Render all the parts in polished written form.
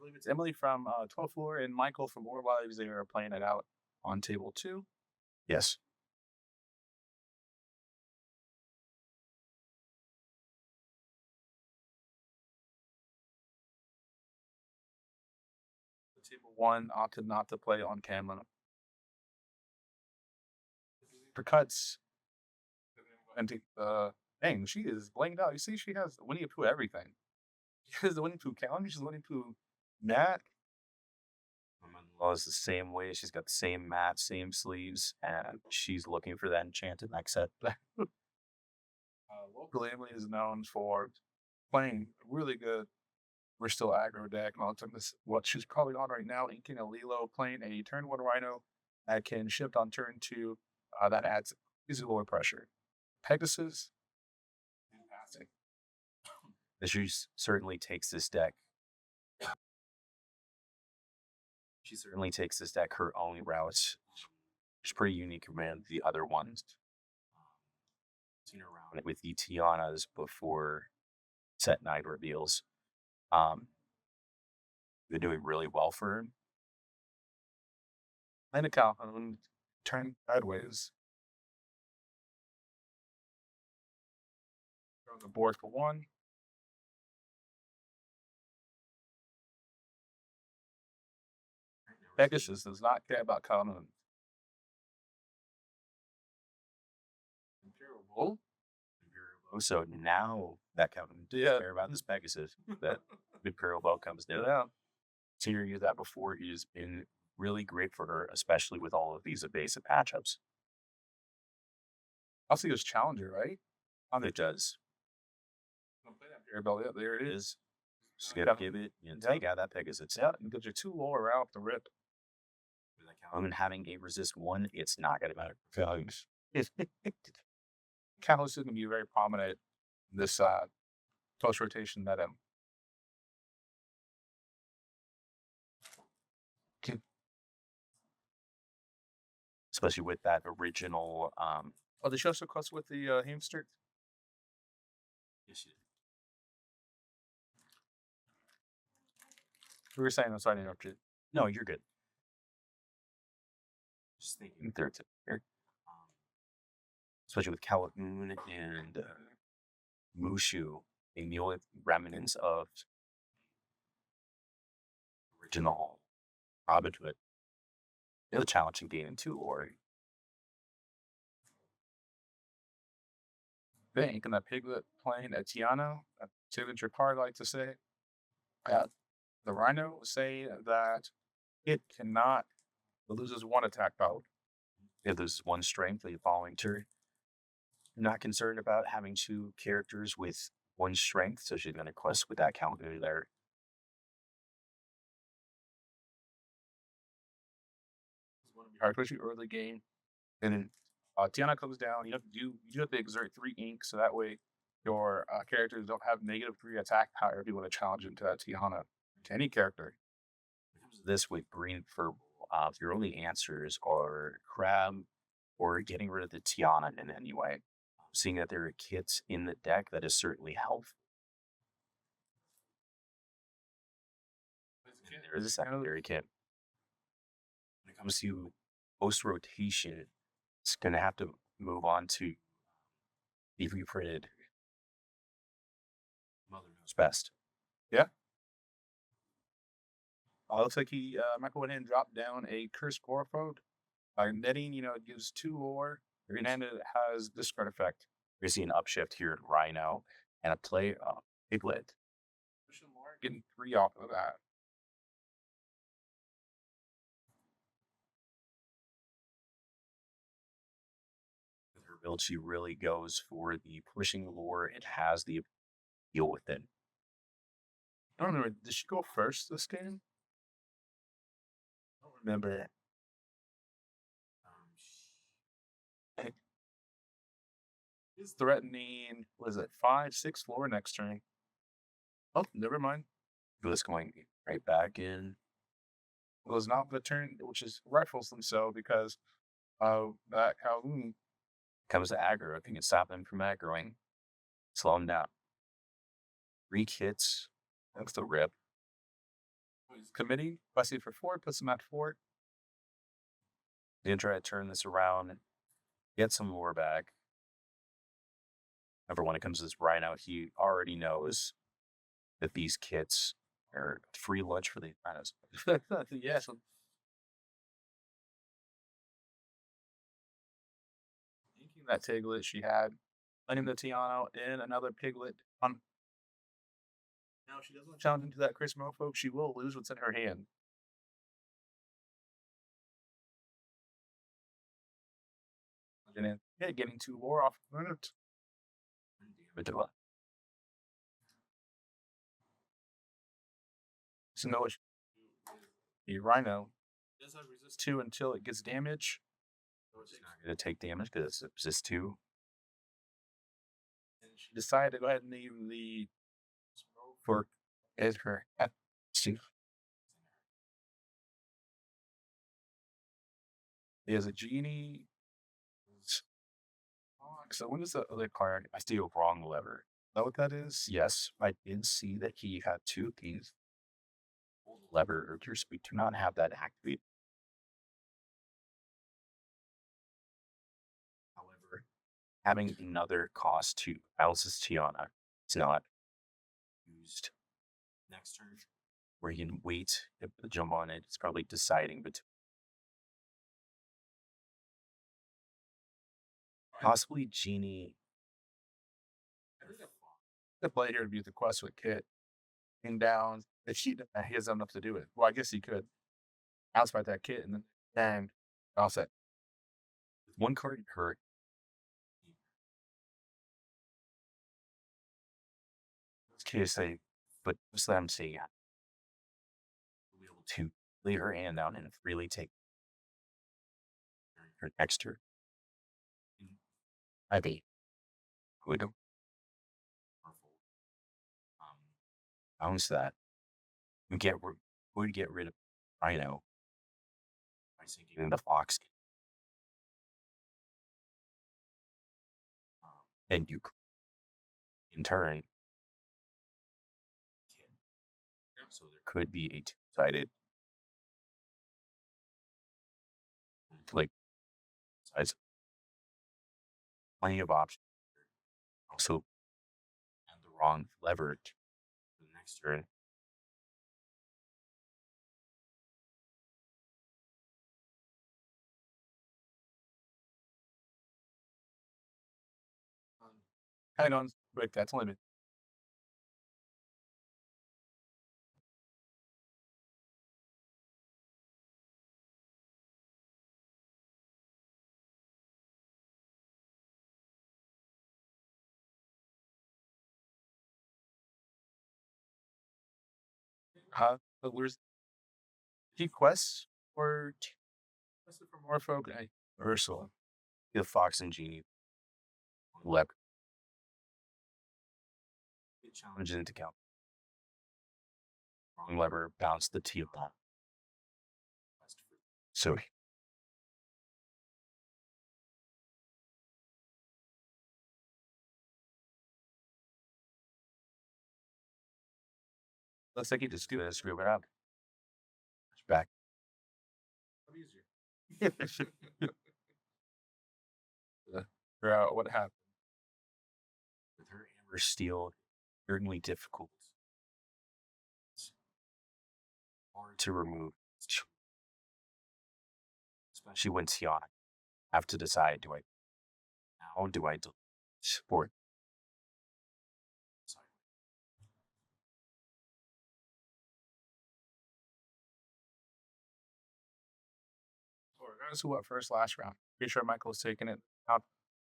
believe it's Emily from 12th floor and Michael from Lorelife. They are playing it out on table 2. Yes. Table 1 opted not to play on camera. For cuts, and dang, she is blanked out. You see, she has Winnie Pooh everything. She has the Winnie Pooh calendar. She's Winnie Pooh mat. My mother-in-law is the same way. She's got the same mat, same sleeves, and she's looking for that enchanted neck set. Local Emily is known for playing really good. We're still aggro deck. And this what she's probably on right now, inking a Lilo, playing a turn 1 Rhino that can shift on turn 2. That adds easy lower pressure. Pegasus, fantastic. She certainly takes this deck. She certainly takes this deck her own route. It's pretty unique compared to the other ones. Seen her around it with the Tianas before set 9 reveals. They're doing really well for her. And a Calhoun turn sideways. On the board for 1. Pegasus does not care about Calhoun. Imperial Bull. So now that Calhoun does care about this Pegasus, that Imperial Bow comes down. Yeah. Seen her use that before. It has been really great for her, especially with all of these evasive matchups. Also, it's Challenger, right? It does. Yeah, there it is. Just gotta give it and take out that Pegasus. Yeah, because you're too low around off the rip. Calhoun having a resist 1, it's not gonna matter. Values. Calhoun is going to be very prominent in this post rotation meta. Especially with that original. Oh, the show so close with the hamster. Yes, you did. We were saying, I'm sorry to interrupt you. No, you're good. Just thinking third here. Especially with Calhoun and Mushu being the only remnants of original Robin Hood. The challenging game too, Lori. Bank and that Piglet playing a Tiana, a signature card, I like to say. The Rhino say that it cannot, it loses 1 attack power. It loses 1 strength the following turn. Not concerned about having 2 characters with 1 strength, so she's going to quest with that counter there. It's going to be hard, especially early game. And then Tiana comes down. You have to exert 3 ink, so that way your characters don't have -3 attack power if you want to challenge into that Tiana to any character. This with green purple, your only answers are Crab or getting rid of the Tiana in any way. Seeing that there are kits in the deck, that is certainly helpful. There is a secondary kit. When it comes to post-rotation, it's going to have to move on to the reprinted Mother Knows Best. Yeah. Looks like he might go ahead and drop down a Curse Orphode. Netting, it gives 2 lore, and it has discard effect. We're seeing an upshift here at Rhino and a play Piglet. Getting 3 off of that. With her build, she really goes for the pushing lore. It has the deal with it. I don't remember. Did she go first this game? I don't remember. He's threatening, what is it, 5, 6 floor next turn. Oh, never mind. This going right back in. It was not the turn, which is rightfully so, because that Calhoun comes to aggro. I think it stopped him from aggroing. Slow him down. 3 kits. That's the rip. He's committing, questing for 4, puts him at 4. Then try to turn this around, get some more back. However, when it comes to this Rhino, he already knows that these kits are free lunch for the Rhinos. Yes. Thinking that Tiglet she had, letting the Tiano in another Piglet on. Now, if she doesn't challenge into that Chris Mofo, she will lose what's in her hand. And then, yeah, getting 2 more off of it. So no, the Rhino does have resist 2 until it gets damage. So it's not going to take damage because it's resist 2. And she decided to go ahead and name the for as her F2. He has a genie. So when is the other card? I steal wrong lever. Is that what that is? Yes, I did see that he had 2 keys. Lever urgers, we do not have that activated. However, having another cost to Alice's Tiana is not used next turn, where he can wait to jump on it. It's probably deciding between possibly Genie. The play here would be the quest with Kit. And down. If she he has enough to do it. Well, I guess he could outsmart that Kit and then all set. One card hurt. Case I, but mostly I'm saying we'll be able to lay her hand down and freely take her next turn. I think would bounce that. We would get rid of Rhino by sinking the Fox. And you in turn. So there could be a two-sided like sides. Plenty of options. Also, have the wrong lever for the next turn. Hang on, quick, that's limit. But where's he quests or quested for more folk? Ursula, the Fox and Genie, lever. Challenge into count. Wrong lever, bounce the teal. So looks like he just do let's screw it up. Back. Figure out what happened. With her Amber Steel, certainly difficult. It's hard to remove. Especially when Tiana have to decide, do I support? So regardless of what first last round, pretty sure Michael's taking it. I'm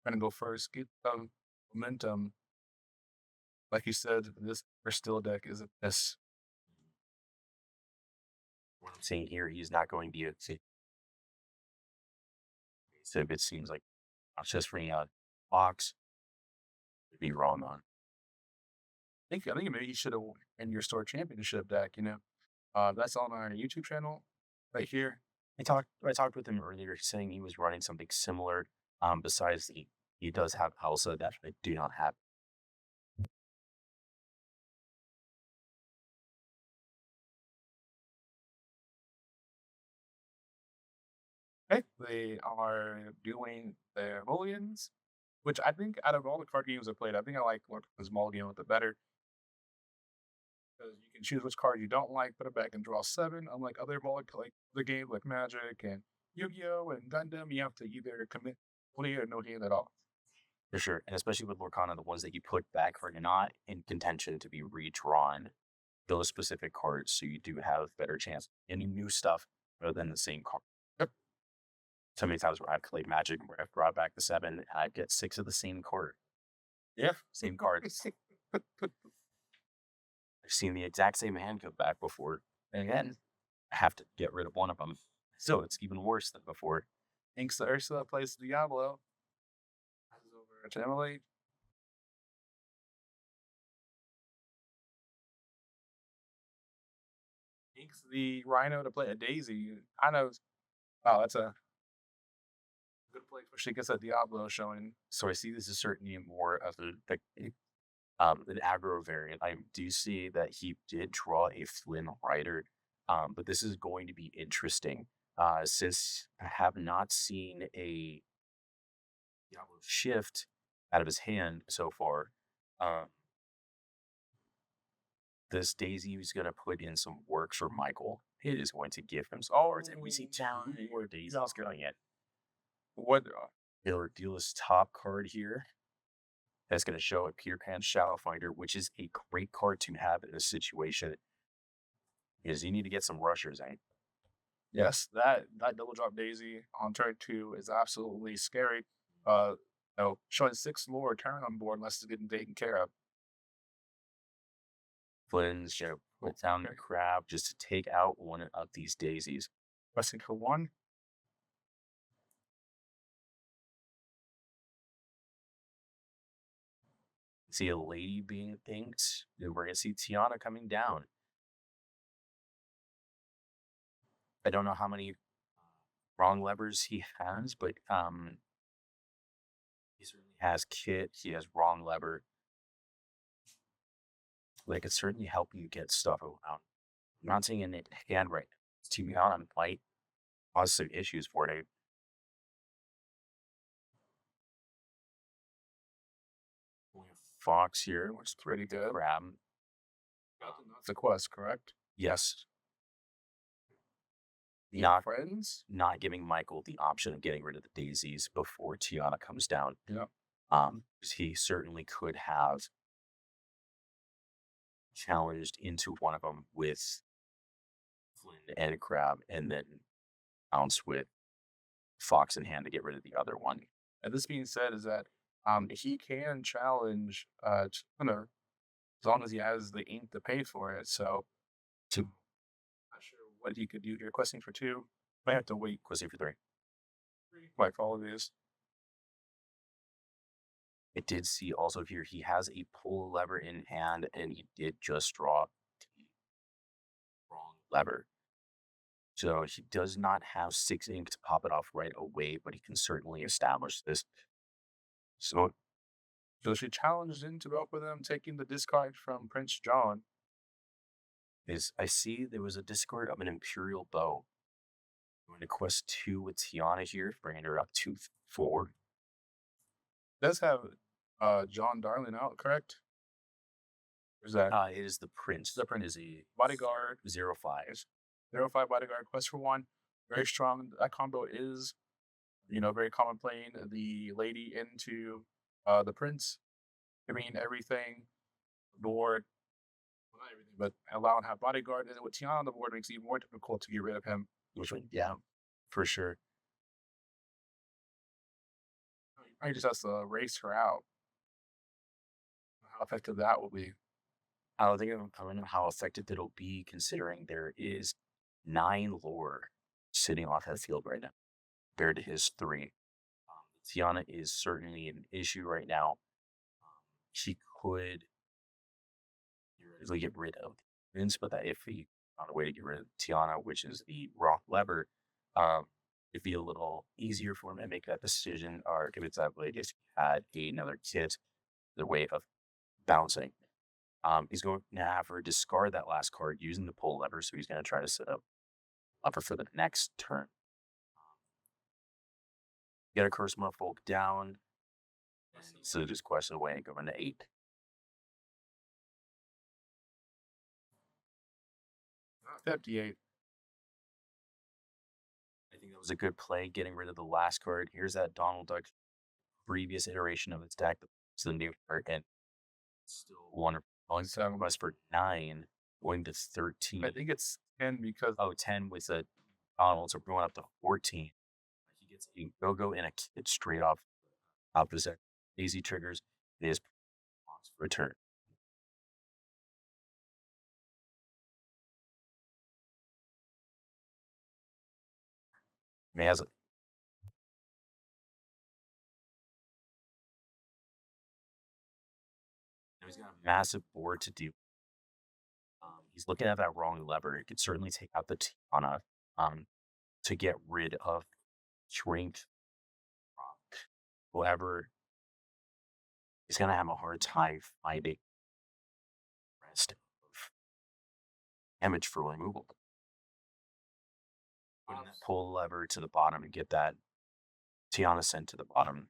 gonna go first, get some momentum. Like you said, this still deck is a mess. What I'm saying here, he's not going to be a so if it seems like I'm just bringing out box, would be wrong on. I think maybe you should have in your store championship deck. That's on our YouTube channel right here. I talked with him earlier, saying he was running something similar. Besides he does have Elsa that I do not have. Okay, they are doing their mulligans, which I think out of all the card games I played, I think I like Lorcana's mulligan with the better because you can choose which card you don't like, put it back and draw seven. Unlike other mulligan like the games like Magic and Yu-Gi-Oh and Gundam, you have to either commit play or no hand at all. For sure. And especially with Lorcana, the ones that you put back are not in contention to be redrawn, those specific cards. So you do have better chance of any new stuff rather than the same card. Yep. So many times where I've played Magic where I've brought back the seven, and I get six of the same card. Yeah. Same card. I've seen the exact same hand come back before. And again, I have to get rid of one of them. So it's even worse than before. Inks the Ursula plays Diablo. Passes over to Emily. Inks the Rhino to play a Daisy. I know. Wow, that's a good play, especially against a Diablo showing. So I see this is certainly more of an aggro variant. I do see that he did draw a Flynn Rider, but this is going to be interesting. Since I have not seen a Diablo shift out of his hand so far, um, this Daisy is going to put in some work for Michael. It is going to give him some cards, and we see two more Daisies going in. What? He'll deal his top card here. That's going to show a Pure Pan Shadow Finder, which is a great card to have in this situation because you need to get some rushers, eh? Yes, that double drop Daisy on turn two is absolutely scary. Showing six more turn on board unless it's getting taken care of. Flynn's going to put down the crab just to take out one of these daisies. Pressing for one. See a lady being thanked. We're going to see Tiana coming down. I don't know how many wrong levers he has, but he certainly has Kit. He has wrong lever. They could certainly help you get stuff around. I'm not seeing in hand right now. Tiana might cause some issues for it. We have Fox here, which is pretty good. Grab. That's a quest, correct? Yes. Not giving Michael the option of getting rid of the daisies before Tiana comes down. Yeah. He certainly could have challenged into one of them with Flynn and Crab, and then bounce with Fox in hand to get rid of the other one. And this being said, is that he can challenge Hunter as long as he has the ink to pay for it. So, not sure what he could do here. Questing for two, might have to wait. Questing for three. Like all of these. I did see also here he has a pull lever in hand, and he did just draw the wrong lever. So he does not have 6 ink to pop it off right away, but he can certainly establish this. So she challenged into both of them, taking the discard from Prince John. I see there was a discard of an Imperial Bow. I'm going to quest 2 with Tiana here, bringing her up to 4. Does have John Darling out, correct? Where's that? It is the Prince. The Prince is a bodyguard 0/5. 0/5 bodyguard quest for 1. Very strong. That combo is, very common playing the lady into the Prince. I mean, everything, board, well, not everything, but allowing to have bodyguard. And then with Tiana on the board makes it even more difficult to get rid of him. Yeah, for sure. He just has to race her out. How effective that will be. I don't know how effective it'll be, considering there is 9 lore sitting off that field right now, compared to his 3. Tiana is certainly an issue right now. He could theoretically get rid of Vince, but that if he found a way to get rid of Tiana, which is the rock lever, it'd be a little easier for him to make that decision, or if it's that way, if he had another kit, the way of bouncing. He's going to have her discard that last card using the pull lever, so he's going to try to set up lever for the next turn. Get a Curse Merfolk down. So just quest away and go into 8. 58. I think that was a good play, getting rid of the last card. Here's that Donald Duck previous iteration of its deck. It's the new card, and still wonderful. Going to quest for 9, going to 13. I think it's 10 because 10 with a Donald, so we're going up to 14. He gets a go and a kid straight off opposite. Easy triggers. It is return. He has a he's got a massive board to do. He's looking at that wrong lever. It could certainly take out the Tiana to get rid of Shrink. However, he's going to have a hard time finding the rest of damage for removal. Pull the lever to the bottom and get that Tiana sent to the bottom.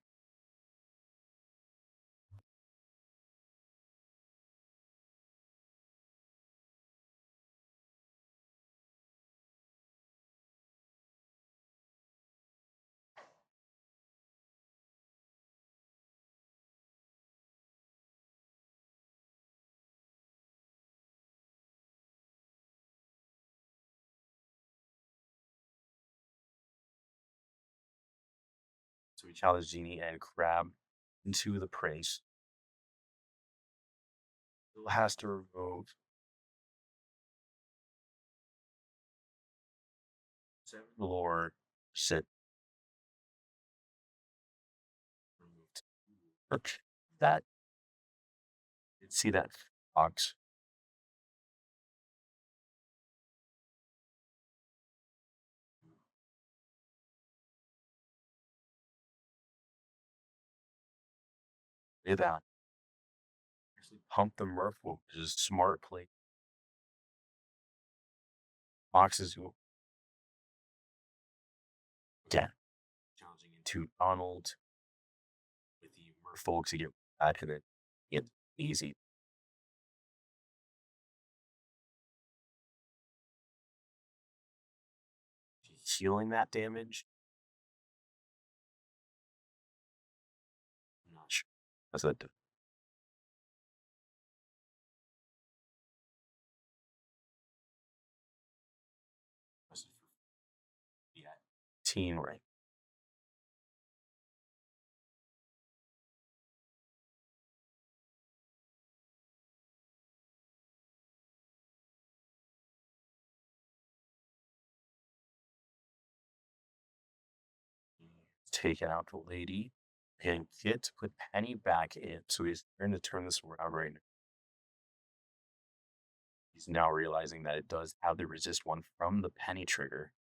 So we challenge Genie and Crab into the praise. Still has to remove 7 lore, sit. That see that box. Look at that. Actually pump the Merfolk, which is smart play. Boxes will again challenging into Donald with the Merfolk to get out of it. It's easy. Healing that damage. I'm not sure. That's a yeah, 18 right. Taking out the lady and get to put Penny back in. So he's trying to turn this around right now. He's now realizing that it does have the resist one from the Penny trigger.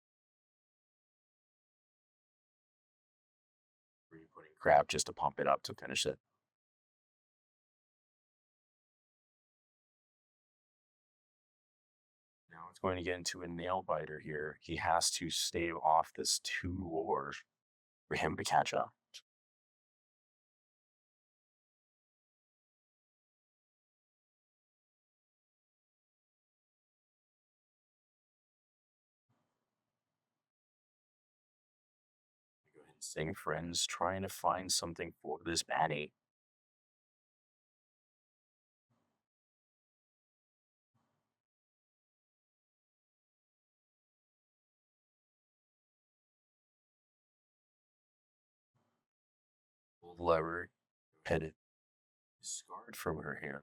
Where you're putting Crab just to pump it up to finish it. Now it's going to get into a nail biter here. He has to stave off this 2 lore for him to catch up. Go ahead and sing friends, trying to find something for this baddie. Pull the lever, headed, scarred from her hair.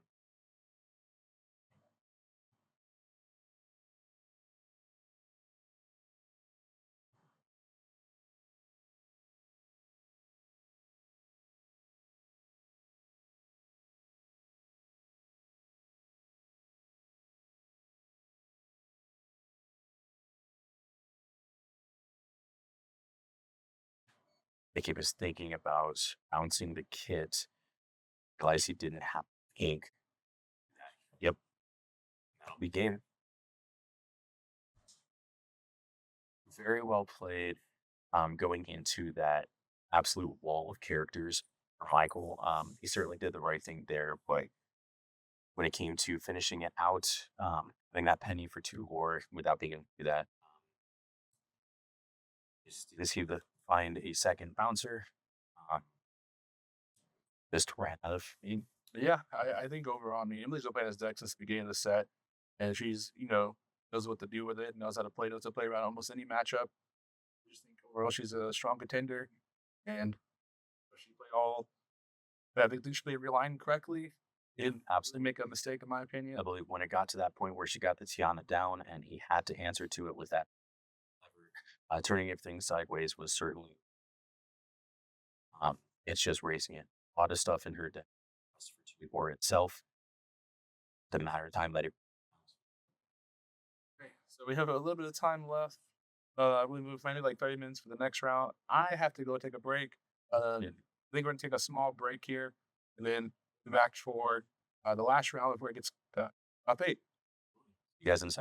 I think he was thinking about bouncing the kit. Realized he didn't have ink. Yep. That'll be game. Very well played. Going into that absolute wall of characters for Michael. He certainly did the right thing there, but when it came to finishing it out, getting that penny for 2 war without being able to do that, just he to find a second bouncer, uh, just ran out of ink. Yeah, I think overall, I mean, Emily's been playing this deck since the beginning of the set, and she's, knows what to do with it, knows how to knows to play around almost any matchup. I just think overall she's a strong contender, and she played all. I think she played realigned correctly. Didn't absolutely make a mistake, in my opinion. I believe when it got to that point where she got the Tiana down and he had to answer to it with that turning everything sideways was certainly it's just racing it. A lot of stuff in her deck for itself. The matter of time that it Okay, so we have a little bit of time left. We move maybe like 30 minutes for the next round. I have to go take a break. Yeah. I think we're gonna take a small break here, and then be back for the last round before it gets up 8. you guys in a second.